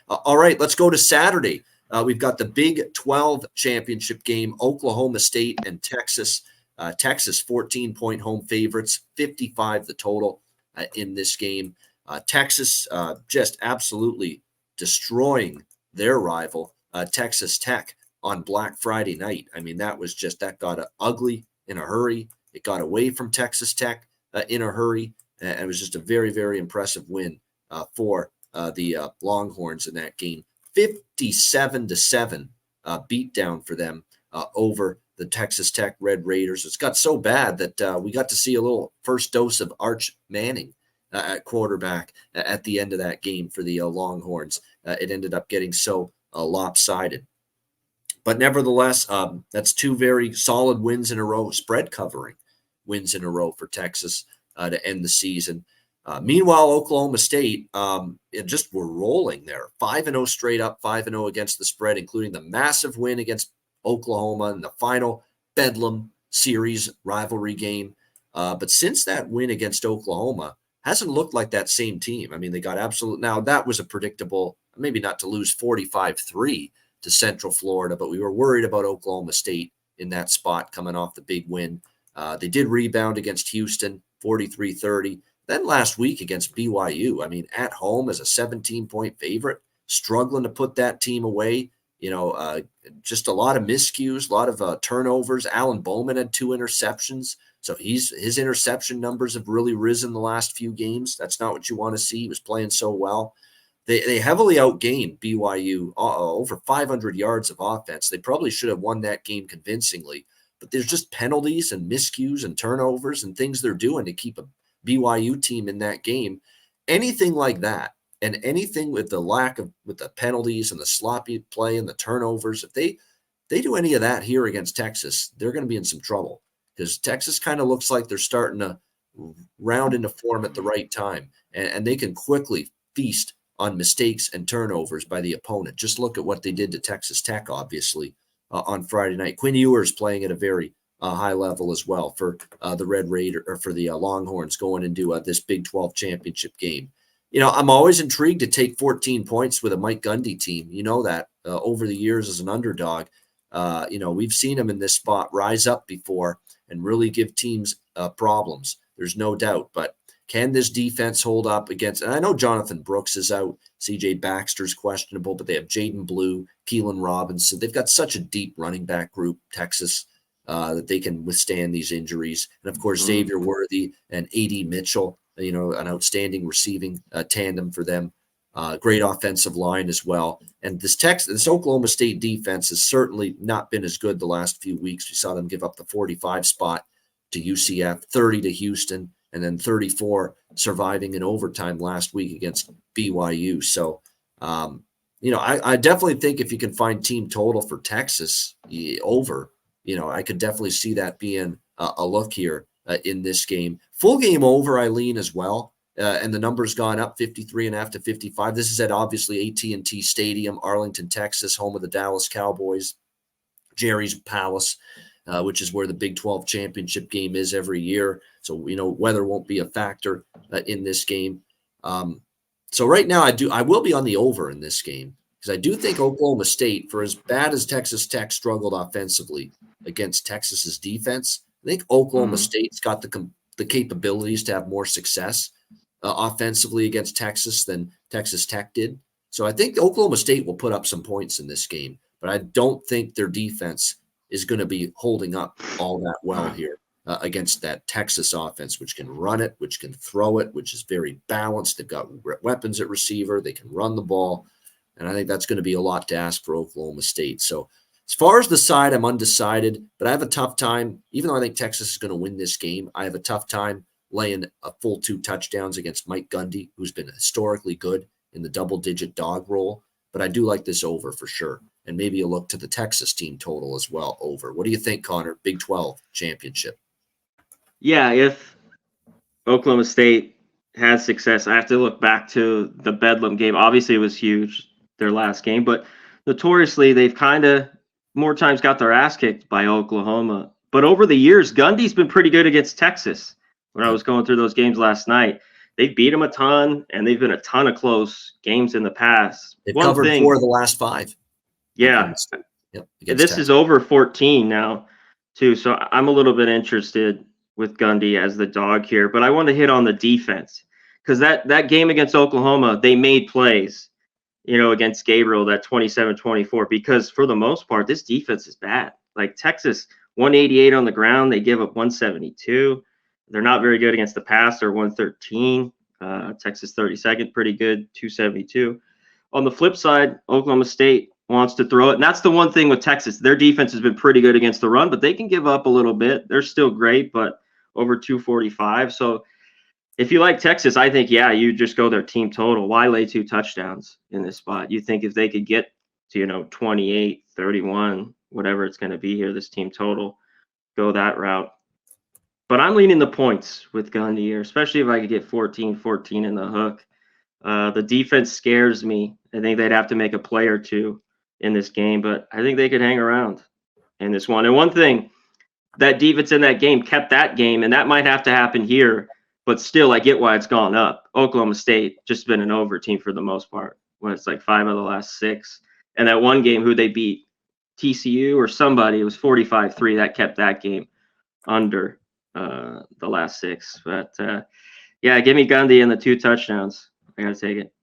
All right, let's go to Saturday. We've got the Big 12 championship game, Oklahoma State and Texas. Texas 14-point home favorites, 55 the total in this game. Texas just absolutely destroying their rival, Texas Tech, on Black Friday night. I mean, that got ugly in a hurry. It got away from Texas Tech in a hurry. And it was just a very, very impressive win for the Longhorns in that game. 57-7 beatdown for them over the Texas Tech Red Raiders. It's got so bad that we got to see a little first dose of Arch Manning at quarterback at the end of that game for the Longhorns. It ended up getting so lopsided. But nevertheless, that's two very solid wins in a row, spread covering wins in a row for Texas to end the season. Meanwhile, Oklahoma State just were rolling there. 5-0 straight up, 5-0 against the spread, including the massive win against Oklahoma in the final Bedlam series rivalry game. But since that win against Oklahoma, hasn't looked like that same team. I mean, they got absolute. Now, that was a predictable, maybe not to lose 45-3 to Central Florida, but we were worried about Oklahoma State in that spot coming off the big win. They did rebound against Houston, 43-30. Then last week against BYU, I mean, at home as a 17-point favorite, struggling to put that team away. Just a lot of miscues, a lot of turnovers. Alan Bowman had 2 interceptions. So his interception numbers have really risen the last few games. That's not what you want to see. He was playing so well. They heavily outgained BYU, over 500 yards of offense. They probably should have won that game convincingly. But there's just penalties and miscues and turnovers and things they're doing to keep a BYU team in that game. Anything like that, and anything with the penalties and the sloppy play and the turnovers, if they do any of that here against Texas, they're going to be in some trouble, because Texas kind of looks like they're starting to round into form at the right time, and they can quickly feast on mistakes and turnovers by the opponent. Just look at what they did to Texas Tech, obviously, on Friday night. Quinn Ewers playing at a very high level as well for the Red Raider, or for the Longhorns going into this Big 12 championship game. I'm always intrigued to take 14 points with a Mike Gundy team. You know that over the years as an underdog, we've seen him in this spot rise up before and really give teams problems. There's no doubt. But can this defense hold up against? And I know Jonathan Brooks is out, C.J. Baxter's questionable, but they have Jaden Blue, Keelan Robinson. They've got such a deep running back group, Texas, that they can withstand these injuries. And of course, Xavier Worthy and A.D. Mitchell, an outstanding receiving tandem for them. Great offensive line as well. And this Oklahoma State defense has certainly not been as good the last few weeks. We saw them give up the 45 spot to UCF, 30 to Houston, and then 34 surviving in overtime last week against BYU. So, I definitely think if you can find team total for Texas over, I could definitely see that being a look here in this game. Full game over, I lean as well. And the number's gone up 53.5 to 55. This is at obviously AT&T Stadium, Arlington, Texas, home of the Dallas Cowboys, Jerry's Palace, which is where the Big 12 championship game is every year. So, weather won't be a factor in this game. So right now I will be on the over in this game, because I do think Oklahoma State, for as bad as Texas Tech struggled offensively against Texas's defense, I think Oklahoma State's got the capabilities to have more success offensively against Texas than Texas Tech did. So I think Oklahoma State will put up some points in this game, but I don't think their defense is going to be holding up all that well here against that Texas offense, which can run it, which can throw it, which is very balanced. They've got weapons at receiver. They can run the ball. And I think that's going to be a lot to ask for Oklahoma State. So as far as the side, I'm undecided, but I have a tough time, even though I think Texas is going to win this game, I have a tough time laying a full 2 touchdowns against Mike Gundy, who's been historically good in the double-digit dog role. But I do like this over for sure. And maybe a look to the Texas team total as well over. What do you think, Conor? Big 12 championship. Yeah, if Oklahoma State has success, I have to look back to the Bedlam game. Obviously, it was huge, their last game. But notoriously, they've kind of more times got their ass kicked by Oklahoma. But over the years, Gundy's been pretty good against Texas. When I was going through those games last night, they beat them a ton, and they've been a ton of close games in the past. They've One covered thing, 4 of the last 5. yeah, Yep, against this is Texas. over 14 now, too. So I'm a little bit interested with Gundy as the dog here, but I want to hit on the defense because that game against Oklahoma, they made plays, against Gabriel, that 27-24, because for the most part, this defense is bad. Like Texas, 188 on the ground, they give up 172. They're not very good against the pass. They're 113. Texas 32nd, pretty good, 272. On the flip side, Oklahoma State wants to throw it. And that's the one thing with Texas. Their defense has been pretty good against the run, but they can give up a little bit. They're still great, but over 245. So if you like Texas, I think, you just go their team total. Why lay 2 touchdowns in this spot? You think if they could get to, 28, 31, whatever it's going to be here, this team total, go that route. But I'm leaning the points with Gundy here, especially if I could get 14-14 in the hook. The defense scares me. I think they'd have to make a play or two in this game, but I think they could hang around in this one. And one thing, that defense in that game kept that game, and that might have to happen here. But still, I get why it's gone up. Oklahoma State just been an over team for the most part, when it's like 5 of the last 6. And that one game, who they beat, TCU or somebody, it was 45-3. That kept that game under the last 6. But give me Gundy and the 2 touchdowns. I got to take it.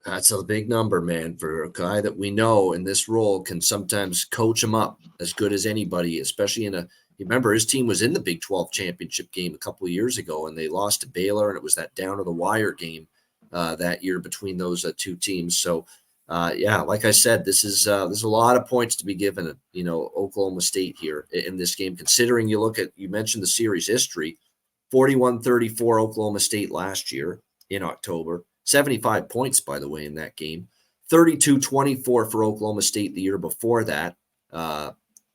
That's a big number, man, for a guy that we know in this role can sometimes coach him up as good as anybody, especially remember his team was in the Big 12 championship game a couple of years ago, and they lost to Baylor, and it was that down to the wire game that year between those 2 teams. So, like I said, this is there's a lot of points to be given, Oklahoma State here in this game, considering you mentioned the series history, 41-34 Oklahoma State last year in October, 75 points, by the way, in that game, 32-24 for Oklahoma State the year before that.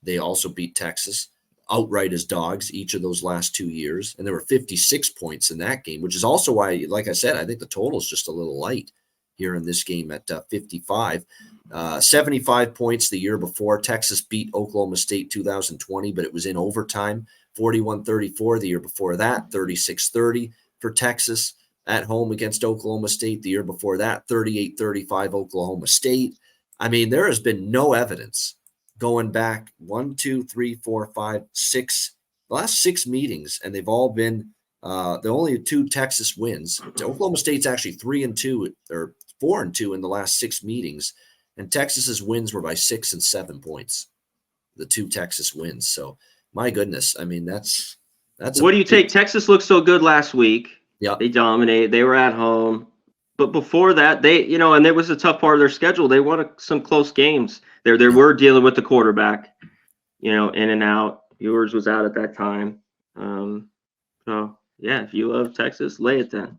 They also beat Texas outright as dogs each of those last 2 years. And there were 56 points in that game, which is also why, like I said, I think the total is just a little light here in this game at 55. 75 points the year before. Texas beat Oklahoma State 2020, but it was in overtime. 41-34 the year before that. 36-30 for Texas at home against Oklahoma State. The year before that, 38-35 Oklahoma State. I mean, there has been no evidence going back 1, 2, 3, 4, 5, 6, the last 6 meetings, and they've all been the only 2 Texas wins. Oklahoma State's actually 3-2 or 4-2 in the last 6 meetings, and Texas's wins were by 6 and 7 points. The 2 Texas wins. So, my goodness, I mean, that's. What do you take? Texas looked so good last week. Yeah, they dominated. They were at home. But before that, they, and it was a tough part of their schedule. They won some close games. They were dealing with the quarterback, in and out. Ewers was out at that time. If you love Texas, lay it then.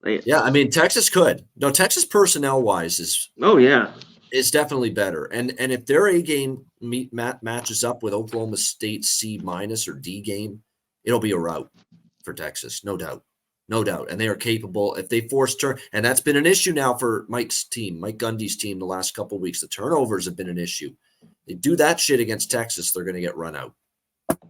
Lay it. Yeah, I mean, Texas could. No, Texas personnel-wise is. Oh, yeah. It's definitely better. And if their A game matches up with Oklahoma State's C- or D game, it'll be a rout for Texas, no doubt. No doubt. And they are capable if they force and that's been an issue now for Mike Gundy's team the last couple of weeks. The turnovers have been an issue. They do that shit against Texas, they're going to get run out.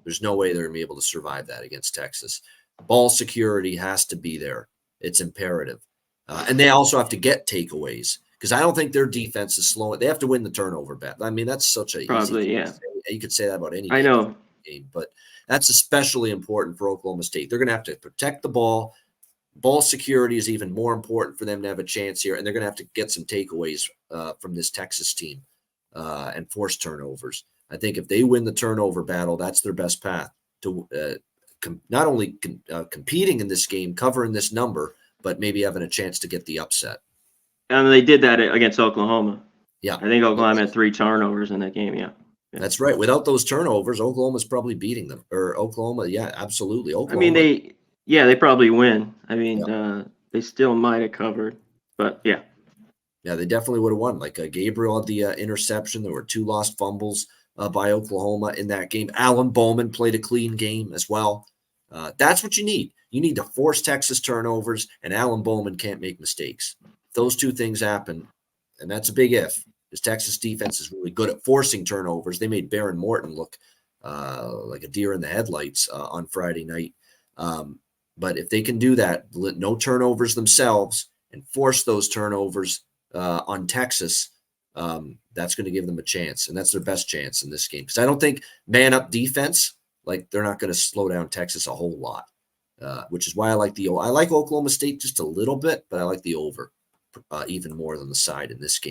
There's no way they're going to be able to survive that against Texas. Ball security has to be there. It's imperative. And they also have to get takeaways because I don't think their defense is slowing. They have to win the turnover battle. I mean, that's such a probably, easy thing to say. You could say that about any I know game, but that's especially important for Oklahoma State. They're going to have to protect the ball. Ball security is even more important for them to have a chance here, and they're going to have to get some takeaways from this Texas team and force turnovers. I think if they win the turnover battle, that's their best path to not only competing in this game, covering this number, but maybe having a chance to get the upset. And they did that against Oklahoma. Yeah. I think Oklahoma had 3 turnovers in that game, yeah. That's right. Without those turnovers, Oklahoma's probably beating them. Or Oklahoma, yeah, absolutely. Oklahoma. I mean, they probably win. I mean, they still might have covered, but yeah. Yeah, they definitely would have won. Like Gabriel had the interception. There were 2 lost fumbles by Oklahoma in that game. Alan Bowman played a clean game as well. That's what you need. You need to force Texas turnovers, and Alan Bowman can't make mistakes. If those 2 things happen, and that's a big if, because Texas defense is really good at forcing turnovers. They made Baron Morton look like a deer in the headlights on Friday night. But if they can do that, no turnovers themselves, and force those turnovers on Texas, that's going to give them a chance, and that's their best chance in this game. Because I don't think man-up defense, like they're not going to slow down Texas a whole lot, which is why I like I like Oklahoma State just a little bit, but I like the over even more than the side in this game.